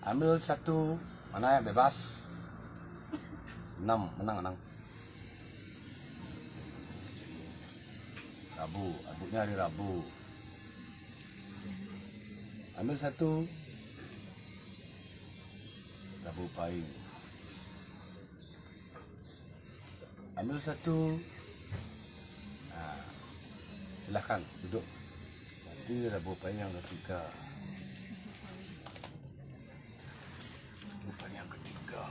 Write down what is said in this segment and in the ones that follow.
Ambil satu, mana yang bebas? 6, menang. Rabu, abutnya hari Rabu. Ambil satu, Rabu Pahing. Ambil satu. Nah, silahkan duduk. Nanti Rabu Pahing yang ketiga. Rabu Pahing yang ketiga.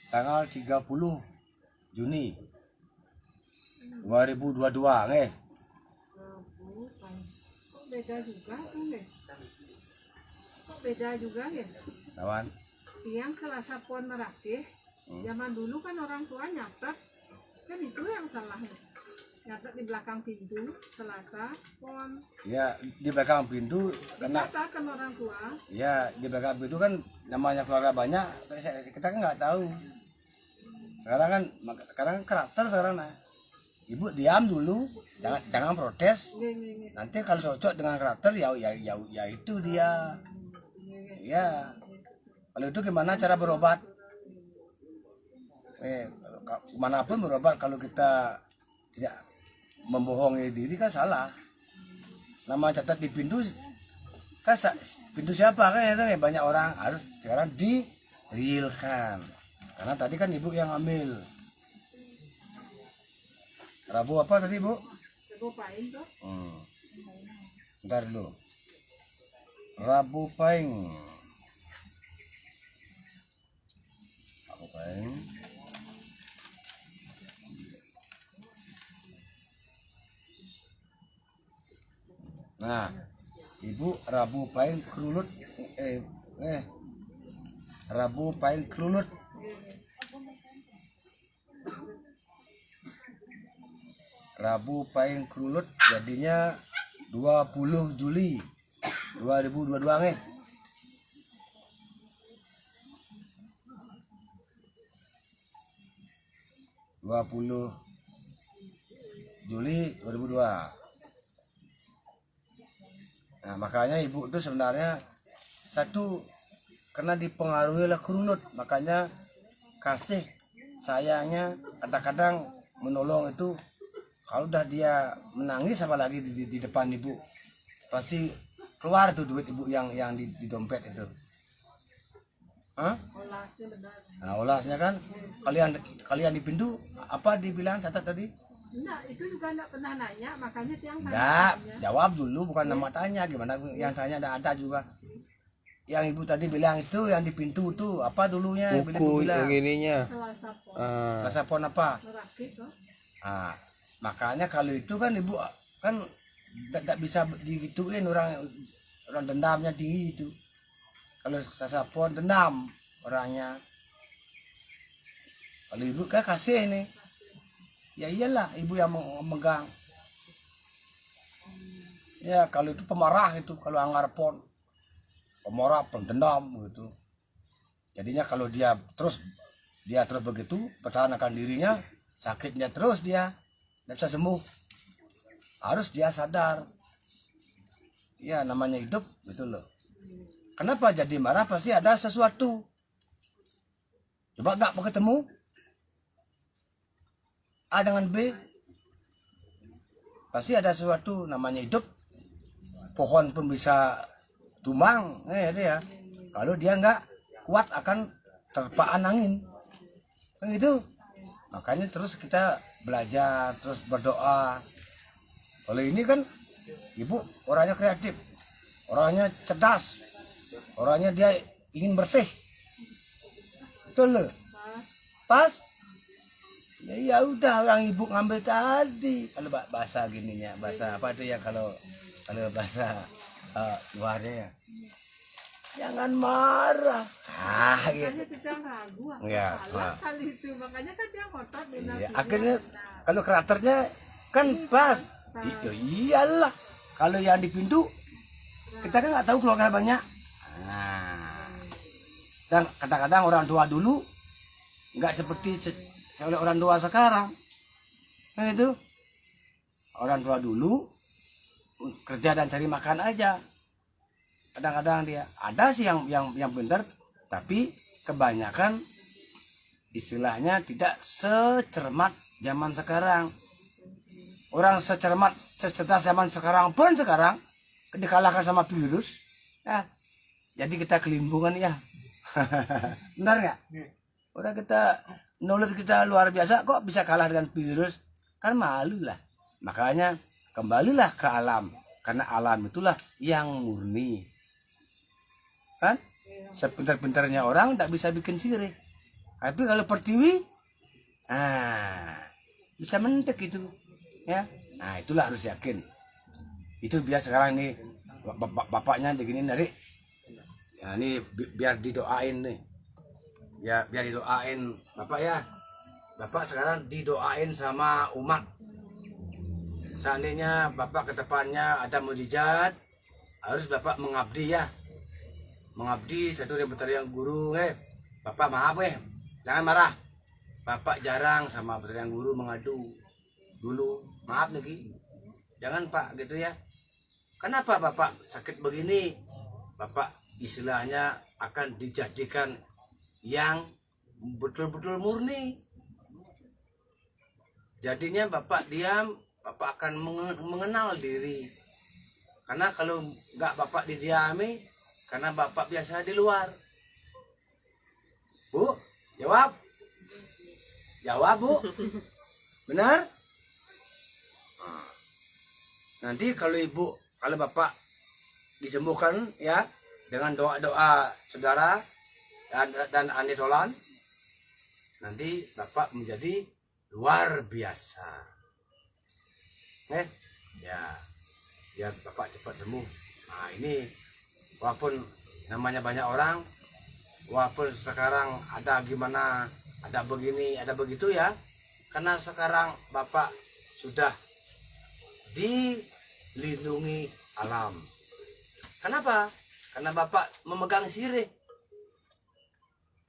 Tanggal 30 Juni 2022 nih. Kok beda juga tuh nih? Kok beda juga ya? Kawan, Yang Selasa Pon merakit, zaman dulu kan orang tua nyatet, kan itu yang salahnya. Nyatet di belakang pintu, Selasa Pon. ya di belakang pintu kena. Dicatat sama orang tua. Ya di belakang pintu kan namanya keluarga banyak, kita kan nggak tahu. Sekarang kan karakter sekarang. Nah, ibu diam dulu, jangan protes. Nanti kalau cocok dengan karakter ya itu dia. Ya, kalau itu gimana cara berobat? Manapun berobat kalau kita tidak membohongi diri kan salah. Nama catat di pintu kan pintu siapa kan itu ya, banyak orang harus sekarang di realkan. Karena tadi kan ibu yang ambil. Rabu apa tadi bu? Rabu Pahing tuh. Bentar dulu. Rabu Pahing. Rabu Pahing. Nah, ibu Rabu Pahing kerulut. Rabu Pahing kerulut. Rabu Pahing kerulut jadinya 20 Juli 2022 nih. 20 Juli 2002. Nah, makanya ibu itu sebenarnya satu karena dipengaruhi oleh kerulut, makanya kasih sayangnya kadang-kadang menolong itu. Kalau udah dia menangis apalagi di depan ibu, pasti keluar tuh duit ibu yang di dompet itu. Hah? Olasnya benar. Nah, olasnya kan kalian di pintu apa dibilang catat tadi? Enggak, itu juga enggak pernah nanya, makanya tiang Enggak, tanya. jawab dulu bukan nama tanya. Gimana yang tanya ada juga. Yang ibu tadi bilang itu yang di pintu tuh apa dulunya? Buku yang ininya. Selasa Pon Selasa Pon apa? merakit tuh. Nah, makanya kalau itu kan ibu kan tidak bisa digituin orang dendamnya tinggi itu. Kalau Selasa Pon dendam orangnya. Kalau ibu kan kasih nih. Ya iyalah ibu yang memegang. Ya kalau itu pemarah itu kalau anggar pon. Pemarah pendendam gitu. Jadinya kalau dia terus begitu pertahankan dirinya, sakitnya terus dia tidak bisa sembuh. Harus dia sadar. Ya namanya hidup gitu loh. Kenapa jadi marah? Pasti ada sesuatu. Coba nggak mau ketemu A dengan B, pasti ada sesuatu. Namanya hidup. Pohon pun bisa tumbang, itu ya. Kalau dia nggak kuat akan terpaan angin, kan gitu. Makanya terus kita belajar, terus berdoa. Kalau ini kan ibu orangnya kreatif, orangnya cerdas, orangnya dia ingin bersih, betul loh. Pas ya udah orang ibu ngambil tadi. Kalau bahasa gininya, bahasa apa tuh ya, kalau bahasa luarnya ya, jangan marah. Ah, gitu. Makanya kita ragu apa Iya, salah kali itu. Makanya kan dia ngotot di Iya, nasinya. akhirnya Nah, kalau karakternya kan pas. Iyalah. Kalau yang di pintu kita kan nggak tahu keluarga banyak. Nah, dan kadang-kadang orang tua dulu nggak seperti oleh orang tua sekarang. Nah itu orang tua dulu kerja dan cari makan aja. Kadang-kadang dia ada sih yang pintar, tapi kebanyakan istilahnya tidak secermat zaman sekarang. Orang secerdas zaman sekarang pun sekarang dikalahkan sama virus. Ya, jadi kita kelimpungan ya. Benar nggak? Udah kita knowledge kita luar biasa kok bisa kalah dengan virus? Kan malu lah. Makanya kembalilah ke alam. Karena alam itulah yang murni. Kan? Sepintar-pintarnya orang tak bisa bikin sirih. Tapi kalau pertiwi, bisa mentek itu. Ya, nah itulah harus yakin. Itu biar sekarang nih bapaknya begini dari, ya ini biar didoain nih, ya biar didoain bapak ya. Bapak sekarang didoain sama umat. Seandainya bapak ke depannya ada mujizat, harus bapak mengabdi ya, mengabdi satu yang guru. Bapak maaf jangan marah. Bapak jarang sama yang guru mengadu dulu. Maaf nih, jangan Pak gitu ya. Kenapa Bapak sakit begini? Bapak istilahnya akan dijadikan yang betul-betul murni. Jadinya Bapak diam, Bapak akan mengenal diri. Karena kalau nggak Bapak didiami, karena Bapak biasa di luar. Bu, jawab. Jawab Bu. Benar? Nanti kalau bapak disembuhkan ya dengan doa-doa saudara dan Andi Tolan, nanti bapak menjadi luar biasa. Ya, biar bapak cepat sembuh. Nah ini walaupun namanya banyak orang, walaupun sekarang ada gimana, ada begini, ada begitu ya, karena sekarang bapak sudah dilindungi alam. Kenapa? Karena bapak memegang sirih.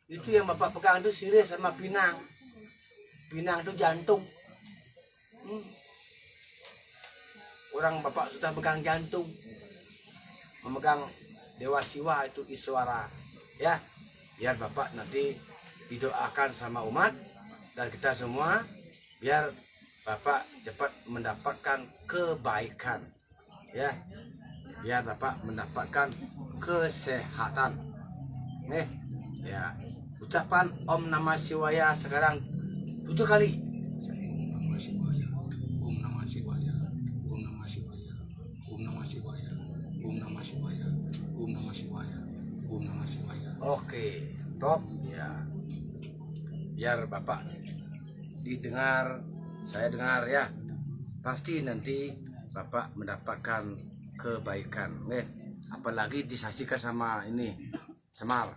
Itu yang bapak pegang itu sirih sama pinang. Pinang itu jantung. Orang bapak sudah pegang jantung, memegang dewa siwa itu Iswara. Ya, biar bapak nanti didoakan sama umat dan kita semua, biar bapak cepat mendapatkan kebaikan, ya, biar bapak mendapatkan kesehatan. Nih, ya, ucapan Om Namah Shivaya sekarang 7 kali. Om Namah Shivaya, Om Namah Shivaya, Om Namah Shivaya, Om Namah Shivaya, Om Namah Shivaya, Om Namah Shivaya, Om Namah Shivaya. Oke, top ya. Biar bapak didengar, saya dengar ya. Pasti nanti bapak mendapatkan kebaikan. Apalagi disaksikan sama ini Semar.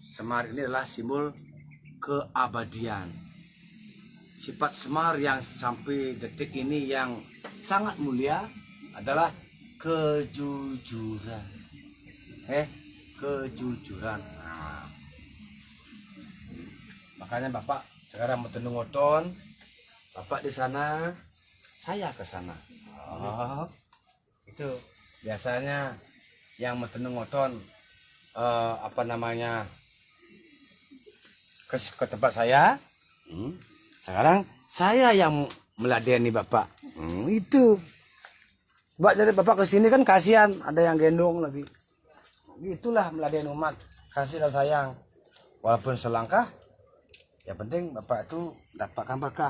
Semar ini adalah simbol keabadian. Sifat Semar yang sampai detik ini yang sangat mulia adalah kejujuran. Kejujuran. Nah, makanya bapak sekarang bertemu ngoton, bapak di sana, saya ke sana. Oh, itu biasanya yang bertemu ngoton ke tempat saya. Sekarang saya yang meladeni bapak. Itu. Mbak dari bapak ke sini kan kasihan, ada yang gendong lagi. Itulah meladeni umat, kasih dan sayang. Walaupun selangkah, yang penting bapak itu dapatkan berkah.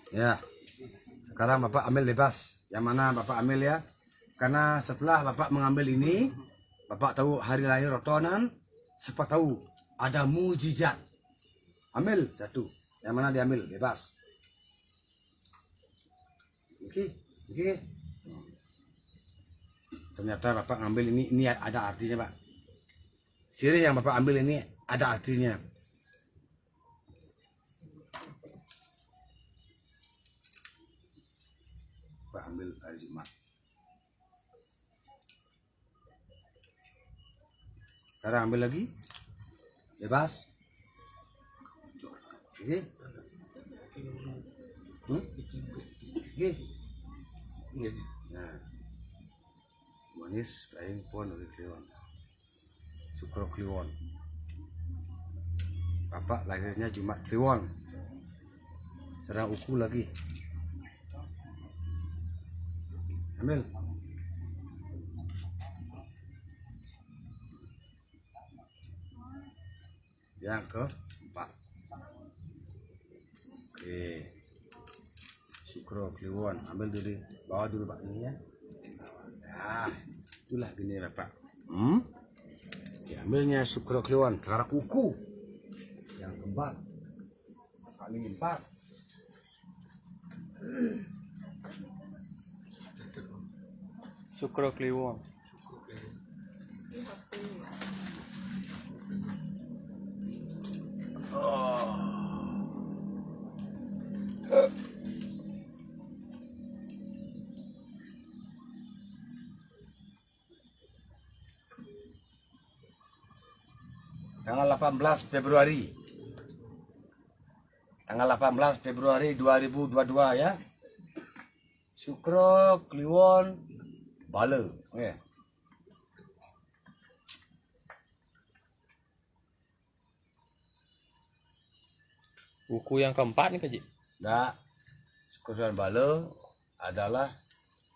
Ya, sekarang bapak ambil bebas. Yang mana bapak ambil ya? Karena setelah Bapak mengambil ini, Bapak tahu hari lahir Rotonan, siapa tahu ada mujizat. Ambil satu, yang mana diambil bebas. Oke. Ternyata Bapak ngambil ini ada artinya, Pak. Sirih yang Bapak ambil ini ada artinya. Bapak ambil hari Jumat. Sekarang ambil lagi, bebas. Oke. Oke. Nah, manis kain pon oleh Kliwon, Sukro Kliwon. Bapak lahirnya Jumat Kliwon. Serang uku lagi. Ambil. Yang keempat. Oke. Sukro Kliwon, ambil dulu, bawa dulu Pak ini ya. Nah, itulah gini Bapak. Diambilnya Sukro Kliwon, sekarang uku yang keempat kali 4. Sukro Kliwon. Tanggal 18 Februari. Tanggal 18 Februari 2022 ya. Sukro Kliwon Bale. Oke. Buku yang keempat nih, Kaji. Nah, Sukro Kliwon Bale adalah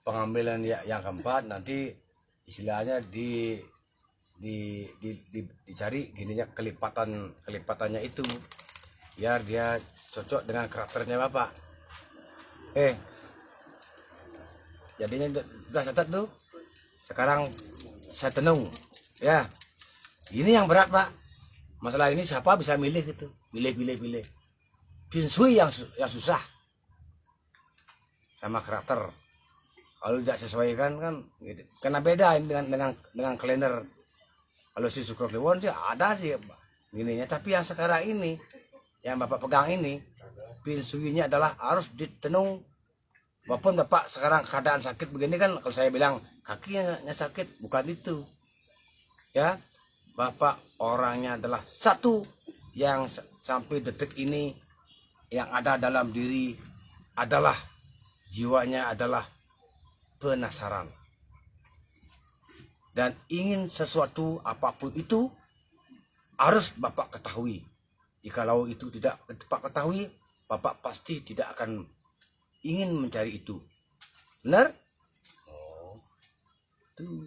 pengambilan yang keempat. Nanti istilahnya dicari gininya kelipatannya itu biar dia cocok dengan karakternya Bapak. Jadinya udah catat tuh. Sekarang saya tenung ya. Ini yang berat Pak. Masalah ini siapa bisa milih gitu. Pilih. Feng Shui yang susah sama karakter. Kalau tidak sesuaikan kan gitu. Karena beda ini dengan kalender. Kalau si Sukro Kliwon sih ada sih gininya, tapi yang sekarang ini yang Bapak pegang ini Feng Shui-nya adalah harus ditenung. Walaupun Bapak sekarang keadaan sakit begini kan, kalau saya bilang kakinya sakit, bukan itu. Ya, Bapak orangnya adalah satu yang sampai detik ini yang ada dalam diri adalah jiwanya adalah penasaran. Dan ingin sesuatu apapun itu harus Bapak ketahui. Jikalau itu tidak Bapak ketahui, Bapak pasti tidak akan ingin mencari itu. Benar? Oh, tuh.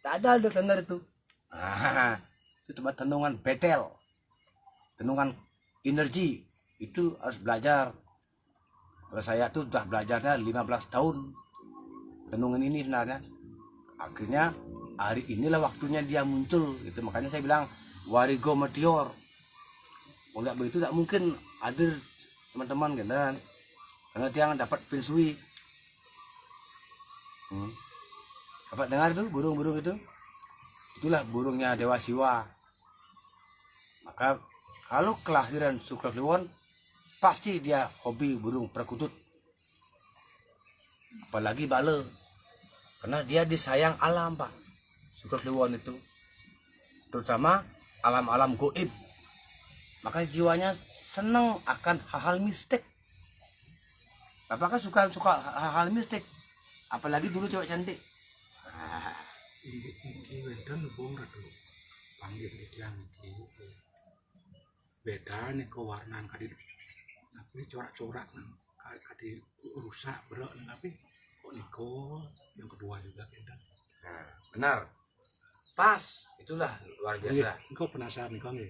Tak ada benar itu. Itu tempat tenungan betel. Tenungan energi. Itu harus belajar. Kalau saya tuh sudah belajarnya 15 tahun. Tenungan ini sebenarnya. Akhirnya hari inilah waktunya dia muncul gitu. Makanya saya bilang warigo meteor. Kalau nggak begitu tidak mungkin hadir teman-teman kan. Karena dia dapat Feng Shui. Bapak dengar tuh burung-burung itu? Itulah burungnya Dewa Siwa. Maka kalau kelahiran Sukro Kliwon pasti dia hobi burung perkutut. Apalagi bale. Karena dia disayang alam Pak. Sukro Kliwon itu. Terutama alam-alam goib. Maka jiwanya senang akan hal-hal mistik. Bapak kan suka hal-hal mistik. Apalagi dulu cewek cantik. Iki wedan bong rado panggil yang iki beda nih kewarnaan kadi tapi corak-corak kadi rusak berak tapi kok niko yang kedua juga beda. Nah, benar. Pas, itulah luar biasa. Engkau penasaran nih kami.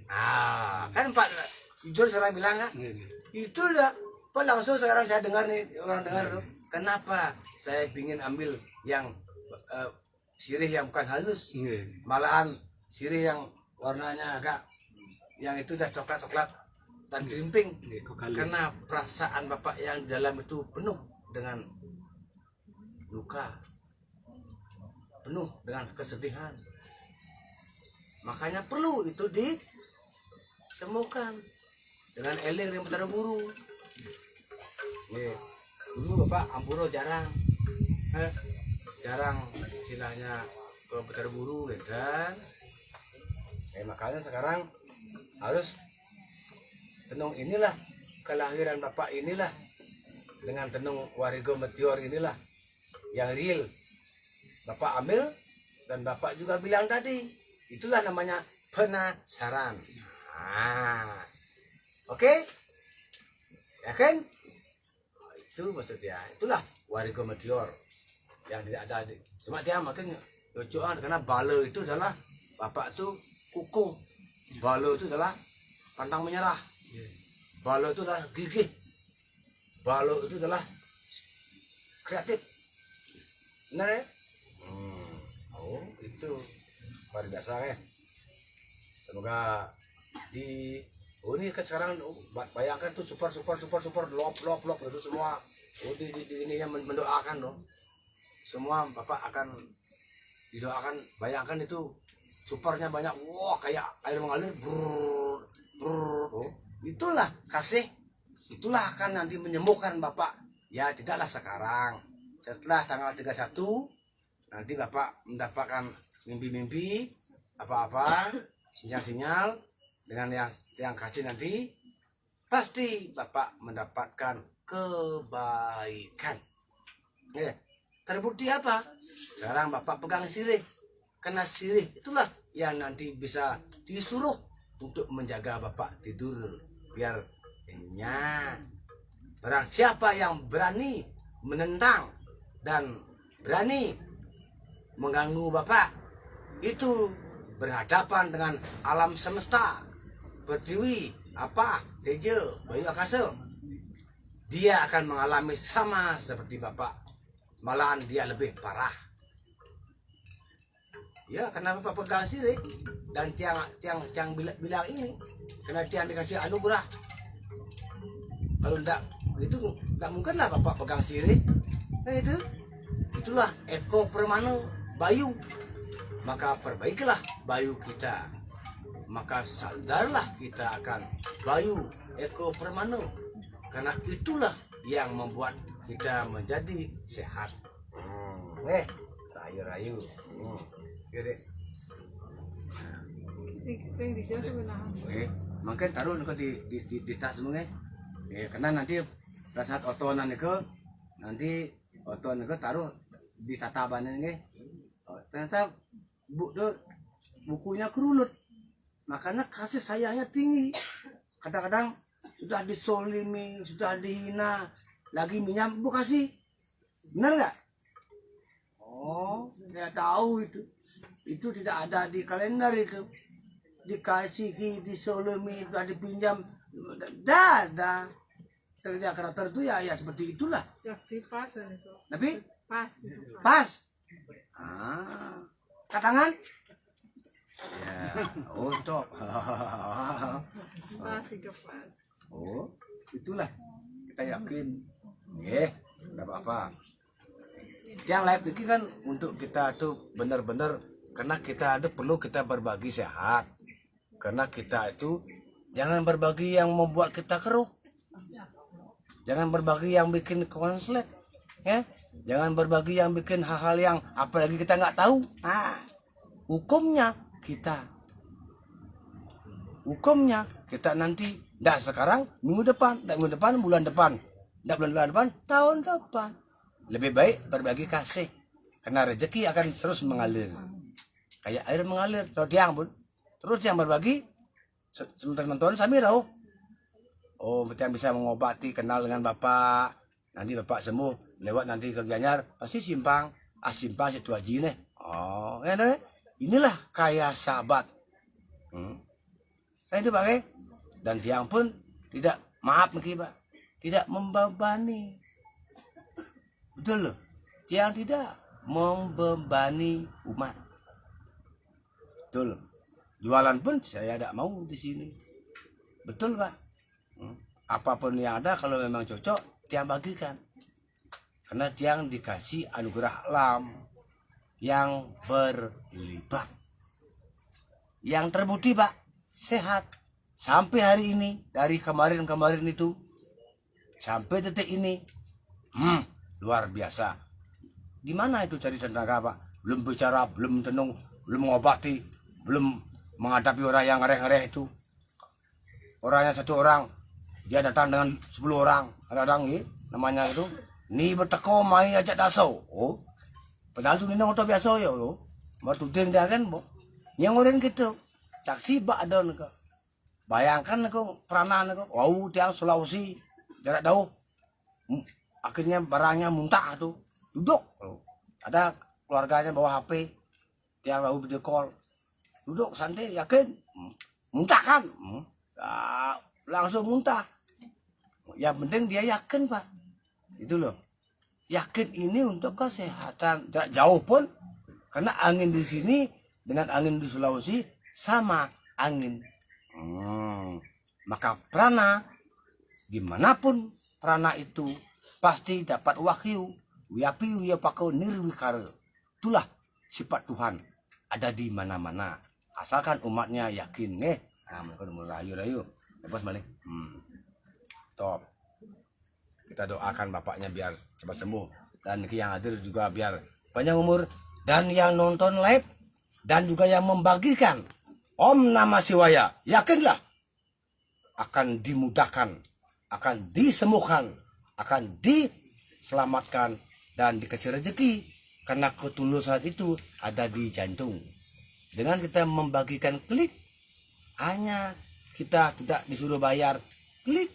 Kan Pak jujur sekarang bilang nggak? Itu udah Pak langsung sekarang saya dengar nih orang dengar tuh. Kenapa saya ingin ambil yang sirih yang bukan halus, Nggih. malahan sirih yang warnanya agak yang itu udah coklat-coklat dan kerimping. Nggih, kok kali. Karena perasaan bapak yang di dalam itu penuh dengan luka, penuh dengan kesedihan. Makanya perlu itu disembuhkan dengan eling yang Betara Guru. Dulu bapak Ampuro jarang istilahnya ke Betara Guru gitu kan. Makanya sekarang harus tenung inilah kelahiran bapak inilah dengan tenung Warigo Meteor inilah yang real bapak ambil, dan bapak juga bilang tadi itulah namanya penasaran. Oke? Yakin? Itu maksudnya, itulah Warigo Meteor yang tidak ada cuma dia makin lucuan karena balo itu adalah bapak tuh kukuh, balo itu adalah pantang menyerah, balo itu adalah gigih, balo itu adalah kreatif. Benar ya? Oh itu luar biasa ya. Semoga ini kan sekarang bayangkan tuh super lop itu semua. Di ini yang mendoakan loh. Semua bapak akan didoakan. Bayangkan itu supernya banyak. Wah kayak air mengalir. Itulah kasih. Itulah akan nanti menyembuhkan bapak. Ya tidaklah sekarang. Setelah tanggal 31 nanti bapak mendapatkan mimpi-mimpi apa-apa, sinyal-sinyal dengan yang kasih nanti pasti bapak mendapatkan kebaikan. Terbukti apa? Sekarang bapak pegang sirih, karena sirih itulah yang nanti bisa disuruh untuk menjaga bapak tidur biar nyenyak. Barang siapa yang berani menentang dan berani mengganggu bapak, itu berhadapan dengan alam semesta, pertiwi, teja, bayu akasa. Dia akan mengalami sama seperti bapak, malahan dia lebih parah. Ya karena bapak pegang sirih dan tiang bilang ini karena tiang dikasih anugerah. Kalau enggak itu enggak mungkinlah bapak pegang sirih. Itulah Eko Permano Bayu. Maka perbaikilah Bayu kita. Maka sadarlah kita akan Bayu Eko Permano. Karena itulah yang membuat kita menjadi sehat. Rayu-rayu. Jadi mungkin taruh di tas semua. Karena nanti pada saat otonan itu nanti oton itu taruh di tataban ini. Ternyata bukunya kerulut, makanya kasih sayangnya tinggi. Kadang-kadang sudah disolimi, sudah dihina, lagi minyak bu kasih, benar nggak? Oh, saya tahu itu tidak ada di kalender itu, dikasihi, disolimi, sudah dipinjam, dah. Kerja karakter itu ya seperti itulah. Ya pas itu. Tapi Pas. Katangan? Ya, top. Pas itu pas. Oh, itulah kita yakin. Enggak apa-apa. Yang live ini kan untuk kita tuh benar-benar karena kita ada perlu kita berbagi sehat. Karena kita itu jangan berbagi yang membuat kita keruh. Jangan berbagi yang bikin konslet, ya. Jangan berbagi yang bikin hal-hal yang apalagi kita nggak tahu. Hukumnya kita nanti, dah sekarang minggu depan, bulan depan, tahun depan. Lebih baik berbagi kasih, karena rezeki akan terus mengalir, kayak air mengalir. Kalau tiang pun terus yang berbagi, sementara nonton sambil tahu. Oh, yang bisa mengobati, kenal dengan bapak. Nanti bapak sembuh, lewat nanti ke Gianyar, pasti simpang situ aja nih. Oh, inilah kaya sahabat. Itu pakai. Dan tiang pun tidak, maaf mungkin pak, tidak membebani. Betul loh, tiang tidak membebani umat. Betul. Jualan pun saya tidak mau di sini. Betul Pak. Apapun yang ada kalau memang cocok tiang bagikan. Karena tiang dikasih anugerah alam yang berlipat. Yang terbukti Pak, sehat. Sampai hari ini, dari kemarin-kemarin itu, sampai detik ini, luar biasa. Di mana itu cari tenaga Pak? Belum bicara, belum tenung, belum mengobati, belum menghadapi orang yang ngereh-ngereh itu. Orangnya 1 orang, dia datang dengan 10 orang. Kadang-kadang namanya itu, ni berteko mai ajak daso. Oh, padahal tu ni orang biasa ya lo. Martuting dia kan, bo. Yang orang gitu, saksi bak ada nih. Bayangkan aku peranan aku, wow tiang Sulawesi jarak jauh, akhirnya barangnya muntah tuh, duduk, ada keluarganya bawa HP, tiang lalu video call, duduk santai yakin, muntah kan, langsung muntah, yang penting dia yakin Pak, itu loh, yakin ini untuk kesehatan, jarak jauh pun, karena angin di sini dengan angin di Sulawesi sama angin. Maka prana dimanapun prana itu pasti dapat wahyu wiapi wiapako nirwikara. Itulah sifat Tuhan ada di mana-mana asalkan umatnya yakin nah mereka rayu lepas balik top kita doakan bapaknya biar cepat sembuh dan yang hadir juga biar panjang umur dan yang nonton live dan juga yang membagikan Om Namah Shivaya, yakinlah akan dimudahkan, akan disembuhkan, akan diselamatkan dan dikasih rezeki karena ketulusan itu ada di jantung. Dengan kita membagikan klik, hanya kita tidak disuruh bayar, klik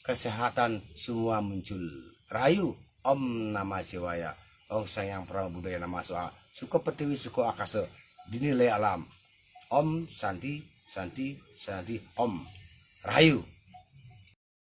kesehatan semua muncul. Rayu Om Namah Shivaya, Om Sayang Prabu Budaya Namah Soa, Suko Pertiwi Suko Akasa, dinilai alam. Om Santi Santi Santi Om Rayu.